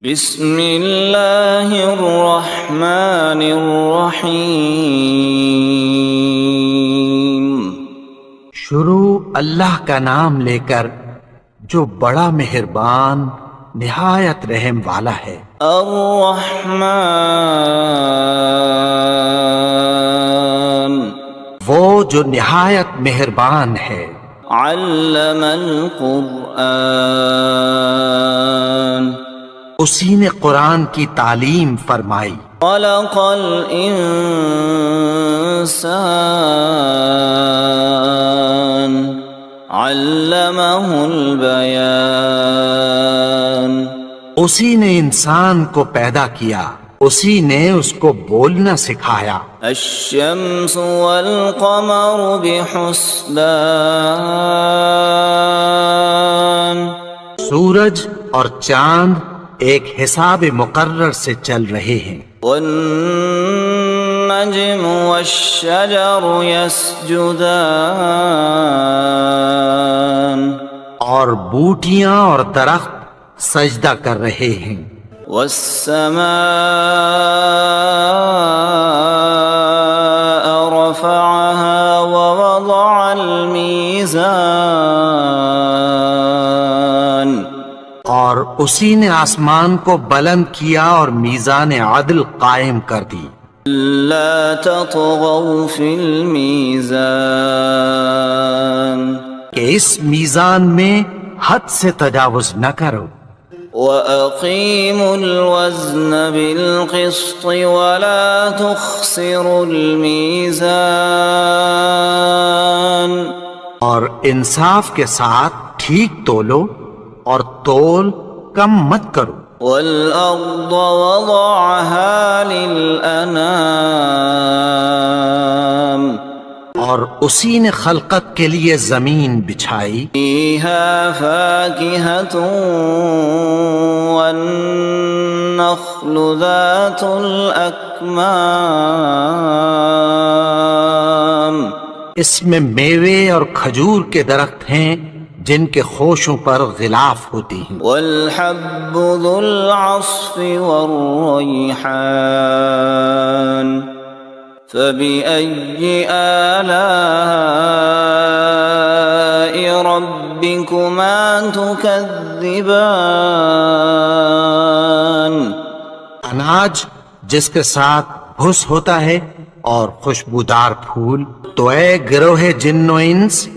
بسم اللہ الرحمن الرحیم۔ شروع اللہ کا نام لے کر جو بڑا مہربان نہایت رحم والا ہے۔ الرحمن، وہ جو نہایت مہربان ہے۔ علم القرآن، اسی نے قرآن کی تعلیم فرمائی۔ خلق الانسان، علمہ البیان، اسی نے انسان کو پیدا کیا، اسی نے اس کو بولنا سکھایا۔ الشمس والقمر بحسبان، سورج اور چاند ایک حساب مقرر سے چل رہے ہیں۔ والنجم والشجر يسجدان، اور بوٹیاں اور درخت سجدہ کر رہے ہیں۔ والسماء رفعها ووضع الميزان، اور اسی نے آسمان کو بلند کیا اور میزان عدل قائم کر دی۔ لا تطغوا في الميزان، کہ اس میزان میں حد سے تجاوز نہ کرو۔ وَأَقِيمُوا الْوَزْنَ بِالْقِسْطِ وَلَا تُخْسِرُوا الْمِيزَانَ، اور انصاف کے ساتھ ٹھیک تولو اور تول کم مت کرو۔ وَالْأَرْضَ وَضَعَهَا لِلْأَنَامِ، اور اسی نے خلقت کے لیے زمین بچھائی۔ فِيهَا فَاكِهَةٌ وَالنَّخْلُ ذَاتُ الْأَكْمَامِ، اس میں میوے اور کھجور کے درخت ہیں جن کے خوشوں پر غلاف ہوتی ہیں۔ وَالْحَبُّ ذُو الْعَصْفِ وَالرَّيْحَانُ، فَبِأَيِّ آلَاءِ رَبِّكُمَا تُكَذِّبَانِ، اناج جس کے ساتھ بھس ہوتا ہے اور خوشبودار پھول۔ تو اے گروہ جن و انس،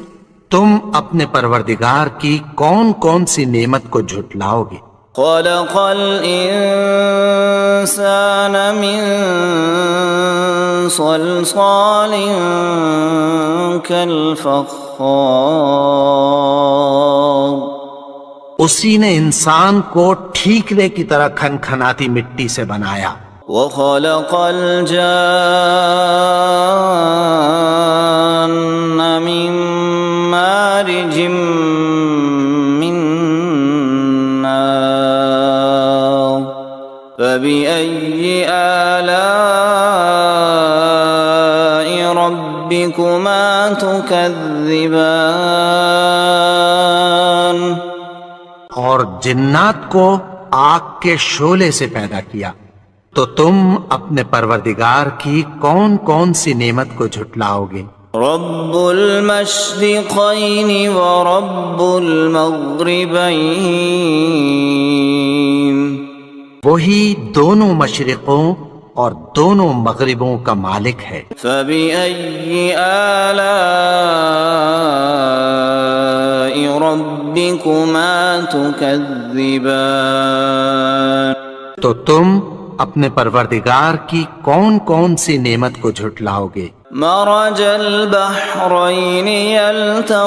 تم اپنے پروردگار کی کون کون سی نعمت کو جھٹلاؤ گے؟ خَلَقَ الْإِنسَانَ مِنْ صَلْصَالٍ كَالْفَخَّارِ، اسی نے انسان کو ٹھیکرے کی طرح کھنکھناتی مٹی سے بنایا۔ وَخَلَقَ الْجَانَّ مِن مَّارِجٍ مِّن نَّارٍ، فَبِأَيِّ آلَاءِ رَبِّكُمَا تُكَذِّبَانِ، اور جنات کو آگ کے شعلے سے پیدا کیا، تو تم اپنے پروردگار کی کون کون سی نعمت کو جھٹلاؤ گے؟ رب المشرقین ورب المغربین، وہی دونوں مشرقوں اور دونوں مغربوں کا مالک ہے۔ فبأي آلاء ربكما تكذبان، تو تم اپنے پروردگار کی کون کون سی نعمت کو جھٹلاؤ گے؟ مرج البحرین یلتقیان،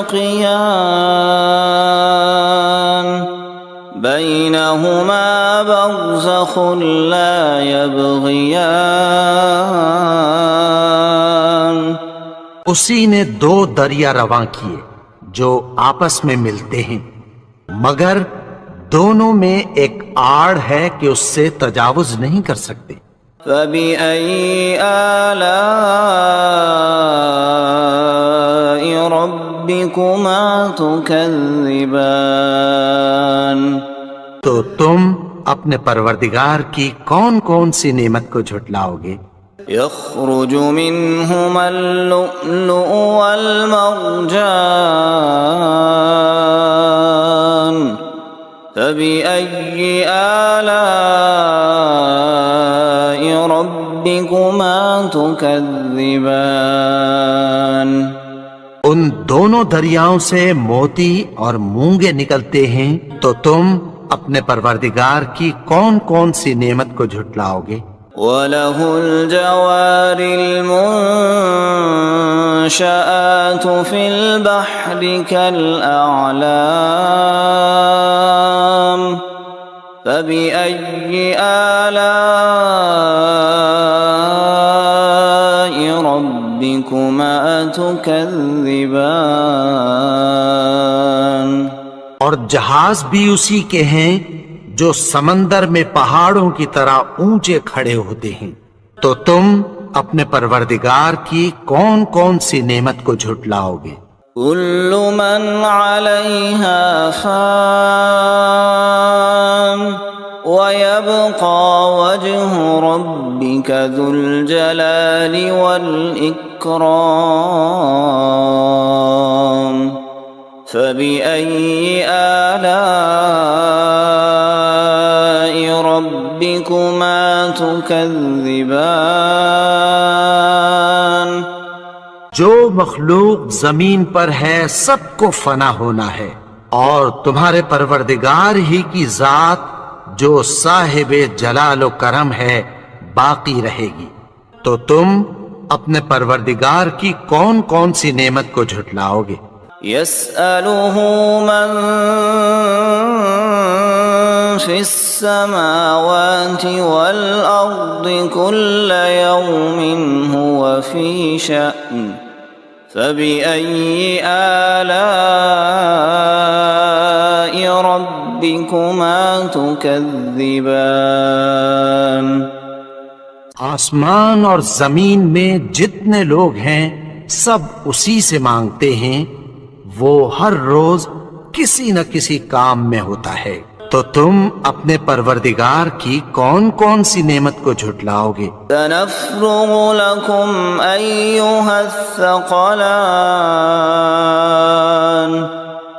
بینہما برزخ لا یبغیان، اسی نے دو دریا رواں کیے جو آپس میں ملتے ہیں، مگر دونوں میں ایک آڑ ہے کہ اس سے تجاوز نہیں کر سکتے۔ فَبِأَيِّ آلَاءِ رَبِّكُمَا تُكَذِّبَانِ، تو تم اپنے پروردگار کی کون کون سی نعمت کو جھٹلاؤ گے؟ يخرج منهما اللؤلؤ والمرجان فبأي آلاء ربكما تكذبان ان دونوں دریاؤں سے موتی اور مونگے نکلتے ہیں، تو تم اپنے پروردگار کی کون کون سی نعمت کو جھٹلاؤ گے؟ وَلَهُ الْجَوَارِ الْمُنشَآتُ فِي الْبَحْرِ كَالْأَعْلَامِ فَبِأَيِّ آلَاءِ رَبِّكُمَا تُكَذِّبَانِ اور جہاز بھی اسی کے ہیں جو سمندر میں پہاڑوں کی طرح اونچے کھڑے ہوتے ہیں، تو تم اپنے پروردگار کی کون کون سی نعمت کو جھٹلاؤ گے؟ كل من عليها فان ويبقى وجه ربك ذو الجلال والإكرام فبأي آلاء ربكما تكذبان جو مخلوق زمین پر ہے سب کو فنا ہونا ہے، اور تمہارے پروردگار ہی کی ذات جو صاحب جلال و کرم ہے باقی رہے گی، تو تم اپنے پروردگار کی کون کون سی نعمت کو جھٹلاؤ گے؟ يسأله من في السماوات والأرض كل يوم هو في شأن فبأي آلاء ربكما تكذبان آسمان اور زمین میں جتنے لوگ ہیں سب اسی سے مانگتے ہیں، وہ ہر روز کسی نہ کسی کام میں ہوتا ہے، تو تم اپنے پروردگار کی کون کون سی نعمت کو جھٹلاؤ گے؟ سنفرغ لكم أيها الثقلان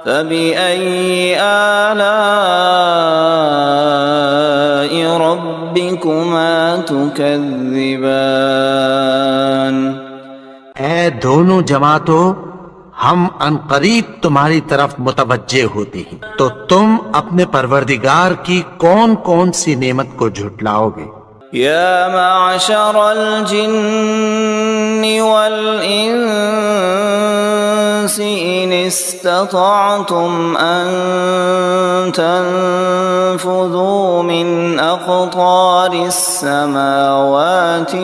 فبأي آلاء ربكما تكذبان اے دونوں جماعتوں، ہم عنقریب تمہاری طرف متوجہ ہوتے ہیں، تو تم اپنے پروردگار کی کون کون سی نعمت کو جھٹلاؤ گے؟ يا معشر الجن والإنس إن استطعتم أن تنفذوا من أقطار السماوات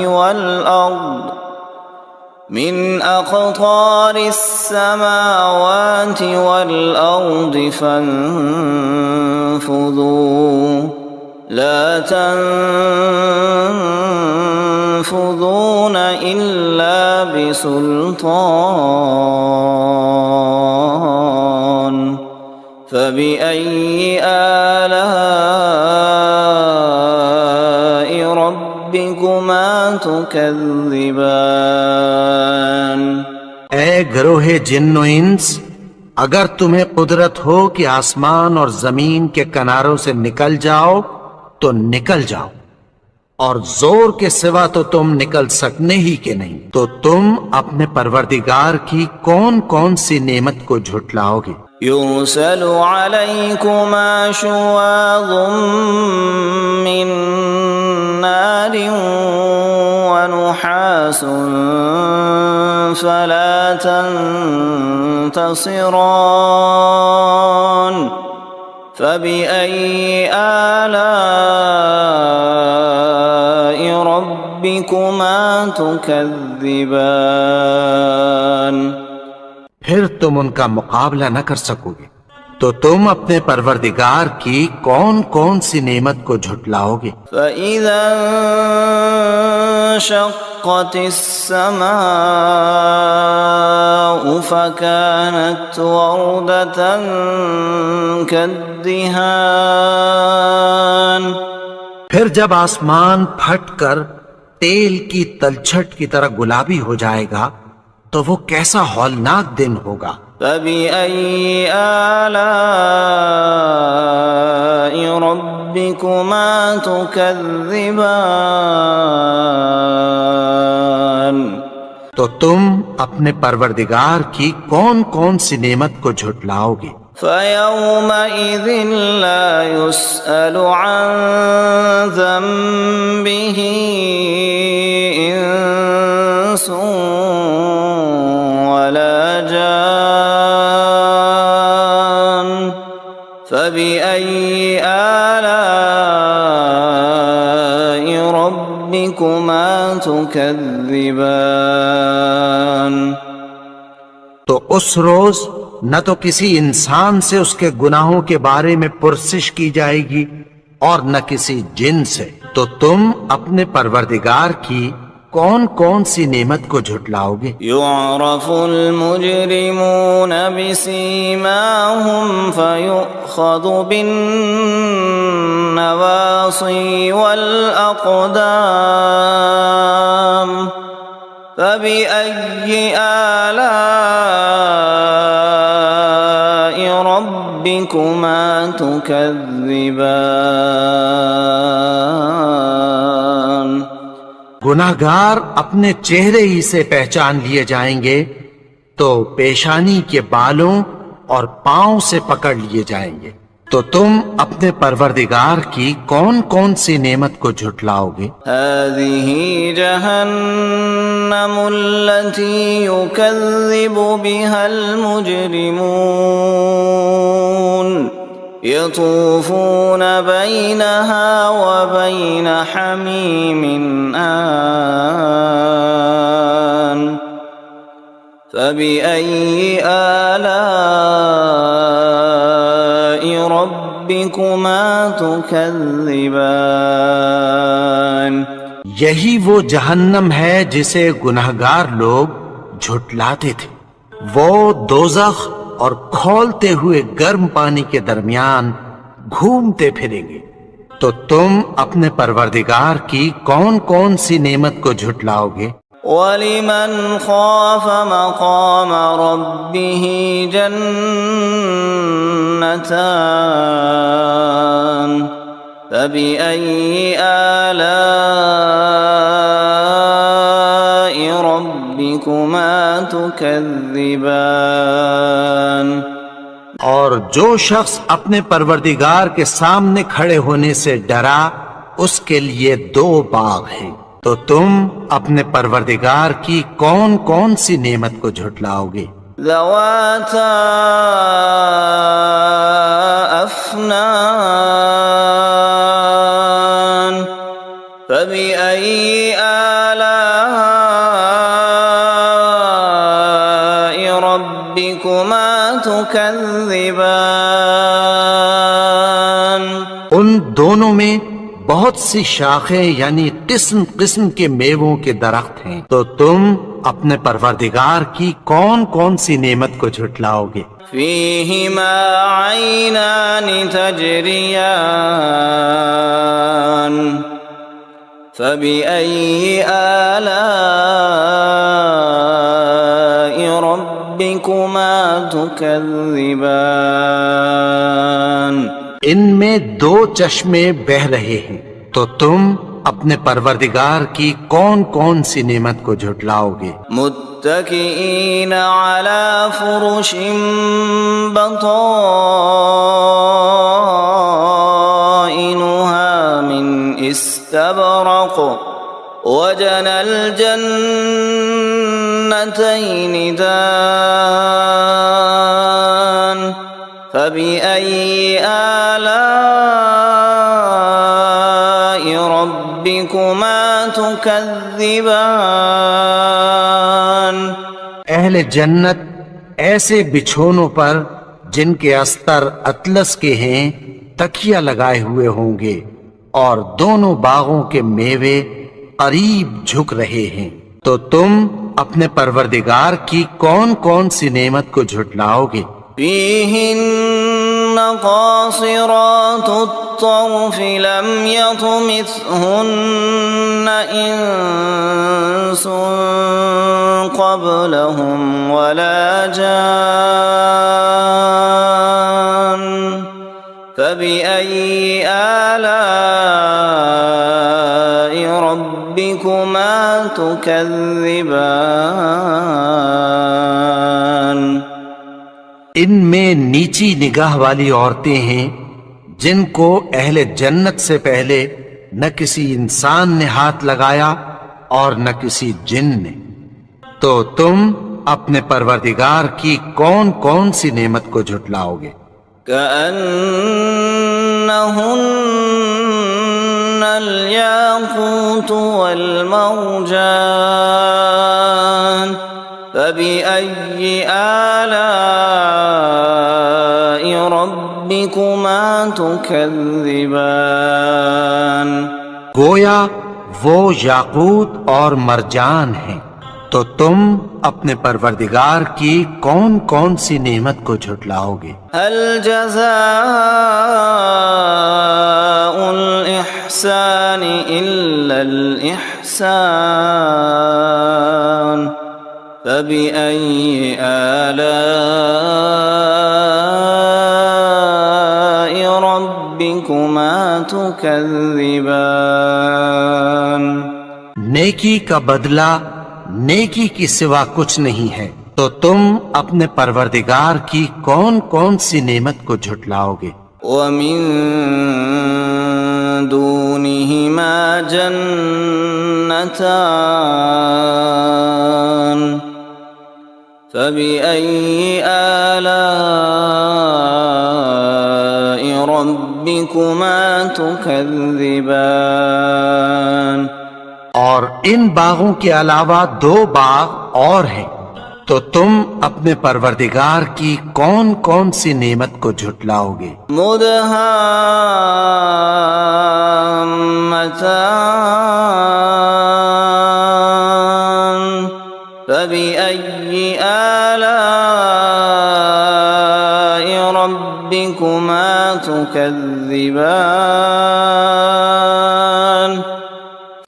والأرض فانفذوا لا تنفذون إلا بسلطان فبأي آلاء ربكما تكذبان اے گروہ جن و انس، اگر تمہیں قدرت ہو کہ آسمان اور زمین کے کناروں سے نکل جاؤ تو نکل جاؤ، اور زور کے سوا تو تم نکل سکنے ہی کے نہیں، تو تم اپنے پروردگار کی کون کون سی نعمت کو جھٹلاؤ گے؟ يرسل عليكما شواظ من نار ونحاس فلا تنتصران فبأي آلاء ربكما تكذبان پھر تم ان کا مقابلہ نہ کر سکو گے، تو تم اپنے پروردگار کی کون کون سی نعمت کو جھٹلاؤ گے؟ فَإِذَا انشقت السماء فكانت وردة كالدهان الدهان پھر جب آسمان پھٹ کر تیل کی تلچھٹ کی طرح گلابی ہو جائے گا تو وہ کیسا ہولناک دن ہوگا۔ فبأي آلاء ربكما تكذبان تو تم اپنے پروردگار کی کون کون سی نعمت کو جھٹلاؤ گے؟ فيومئذ لا يسأل عن ذنبه إنس ولا جان فبأي آلاء ربكما تكذبان تو اس روز نہ تو کسی انسان سے اس کے گناہوں کے بارے میں پرسش کی جائے گی اور نہ کسی جن سے، تو تم اپنے پروردگار کی کون کون سی نعمت کو جھٹلاؤ گے؟ يعرف المجرمون بسيماهم فيؤخذ بالنواصي والأقدام فبأي آلاء ربكما تكذبان گناہگار اپنے چہرے ہی سے پہچان لیے جائیں گے تو پیشانی کے بالوں اور پاؤں سے پکڑ لیے جائیں گے، تو تم اپنے پروردگار کی کون کون سی نعمت کو جھٹلاؤ گے؟ هذه جهنم التي يكذب بها المجرمون يطوفون بينها وبين حميم آن فبأي آلاء ربكما تكذبان یہی وہ جہنم ہے جسے گناہگار لوگ جھٹلاتے تھے، وہ دوزخ اور کھولتے ہوئے گرم پانی کے درمیان گھومتے پھریں گے، تو تم اپنے پروردگار کی کون کون سی نعمت کو جھٹلاؤ گے؟ وَلِمَنْ خَافَ مَقَامَ رَبِّهِ جَنَّتَانِ فَبِأَيِّ آلَاءِ رَبِّكُمَا تُكَذِّبَانِ اور جو شخص اپنے پروردگار کے سامنے کھڑے ہونے سے ڈرا اس کے لیے دو باغ ہیں، تو تم اپنے پروردگار کی کون کون سی نعمت کو جھٹلاؤ گے؟ ذواتا افنان فبأي آلاء ربكما تكذبان ان دونوں میں بہت سی شاخیں یعنی قسم قسم کے میووں کے درخت ہیں، تو تم اپنے پروردگار کی کون کون سی نعمت کو جھٹلاؤ گے؟ فيهما عينان تجريان فبأي آلاء ربكما تكذبان ان میں دو چشمے بہ رہے ہیں، تو تم اپنے پروردگار کی کون کون سی نعمت کو جھٹلاؤ گے؟ متكئين على فرش بطائنها من استبرق وجنى الجنتين دان فبأي آلاء ربكما تكذبان اہل جنت ایسے بچھونوں پر جن کے استر اطلس کے ہیں تکیہ لگائے ہوئے ہوں گے، اور دونوں باغوں کے میوے قریب جھک رہے ہیں، تو تم اپنے پروردگار کی کون کون سی نعمت کو جھٹلاؤ گے؟ فيهن قاصرات الطرف لم يطمثهن إنس قبلهم ولا جان فبأي آلاء ربكما تكذبان ان میں نیچی نگاہ والی عورتیں ہیں جن کو اہل جنت سے پہلے نہ کسی انسان نے ہاتھ لگایا اور نہ کسی جن نے، تو تم اپنے پروردگار کی کون کون سی نعمت کو جھٹلاؤ گے؟ كأنهن الياقوت والمرجان فبأي آلاء ربكما تكذبان گویا وہ یاقوت اور مرجان ہیں، تو تم اپنے پروردگار کی کون کون سی نعمت کو جھٹلاؤ گے؟ هل جزاء الإحسان إلا الإحسان فبأي آلاء ربكما تكذبان نیکی کا بدلہ نیکی کی سوا کچھ نہیں ہے، تو تم اپنے پروردگار کی کون کون سی نعمت کو جھٹلاؤ گے؟ ومن دونهما جنتان فبأي آلاء ربكما تكذبان اور ان باغوں کے علاوہ دو باغ اور ہیں، تو تم اپنے پروردگار کی کون کون سی نعمت کو جھٹلاؤ گے؟ مدهامتان فبأي آلاء ربكما تكذبان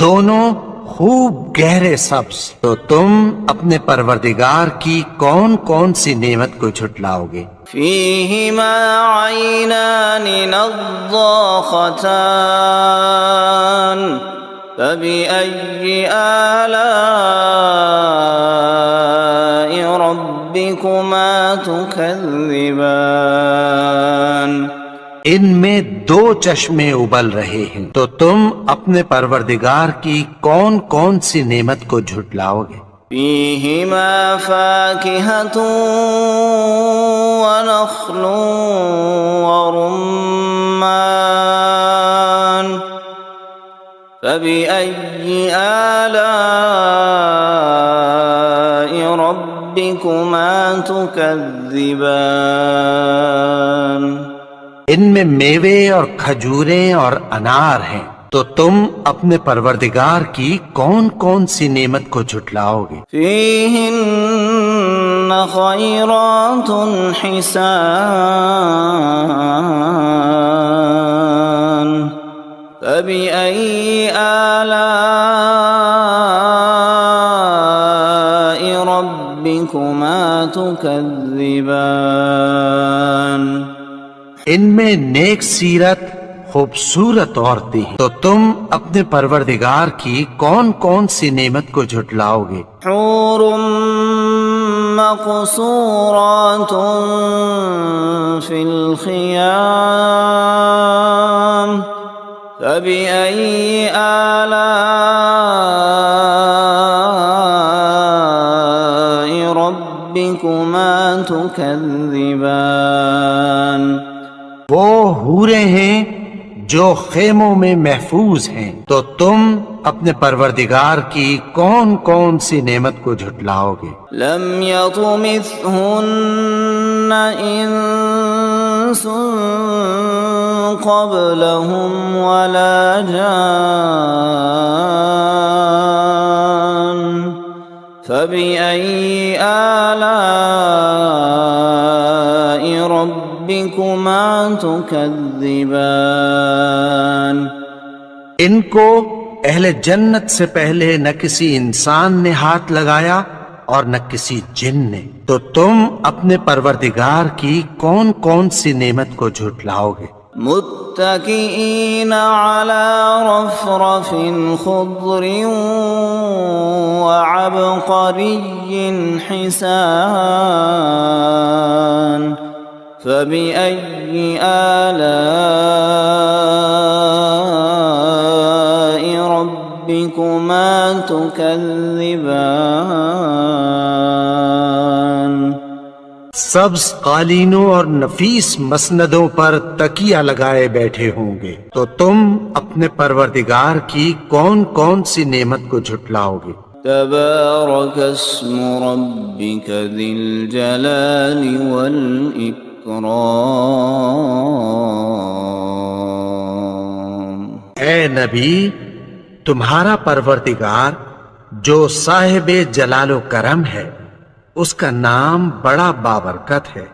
دونوں خوب گہرے سبز، تو تم اپنے پروردگار کی کون کون سی نعمت کو جھٹلاؤ گے؟ فيهما عينان نضاختان فبأي آلاء ربكما تكذبان ان میں دو چشمے ابل رہے ہیں، تو تم اپنے پروردگار کی کون کون سی نعمت کو جھٹلاؤ گے؟ فيهما فاكهة ونخل ورمان فبأي آلاء ربكما تكذبان ان میں میوے اور کھجوریں اور انار ہیں، تو تم اپنے پروردگار کی کون کون سی نعمت کو جھٹلاؤ گے؟ فيهن خيرات حسان فبأي آلاء ربكما تكذبان ان میں نیک سیرت خوبصورت عورتیں ہیں، تو تم اپنے پروردگار کی کون کون سی نعمت کو جھٹلاؤ گے؟ حور مقصورات في الخيام فبأي آلاء ربكما تكذبان وہ حوریں ہیں جو خیموں میں محفوظ ہیں، تو تم اپنے پروردگار کی کون کون سی نعمت کو جھٹلاؤ گے؟ لم يطمثهن انس قبلهم ولا جان فبأي آلاء ربكما ربكما تكذبان ان کو اہل جنت سے پہلے نہ کسی انسان نے ہاتھ لگایا اور نہ کسی جن نے، تو تم اپنے پروردگار کی کون کون سی نعمت کو جھٹلاؤ گے؟ متكئين على رفرف خضر وعبقري حسان فبأي آلاء ربكما تكذبان سبز قالینوں اور نفیس مسندوں پر تکیہ لگائے بیٹھے ہوں گے، تو تم اپنے پروردگار کی کون کون سی نعمت کو جھٹلاؤ گے؟ تبارك اسم ربك ذي الجلال والإكرام اے نبی، تمہارا پروردگار جو صاحب جلال و کرم ہے، اس کا نام بڑا بابرکت ہے۔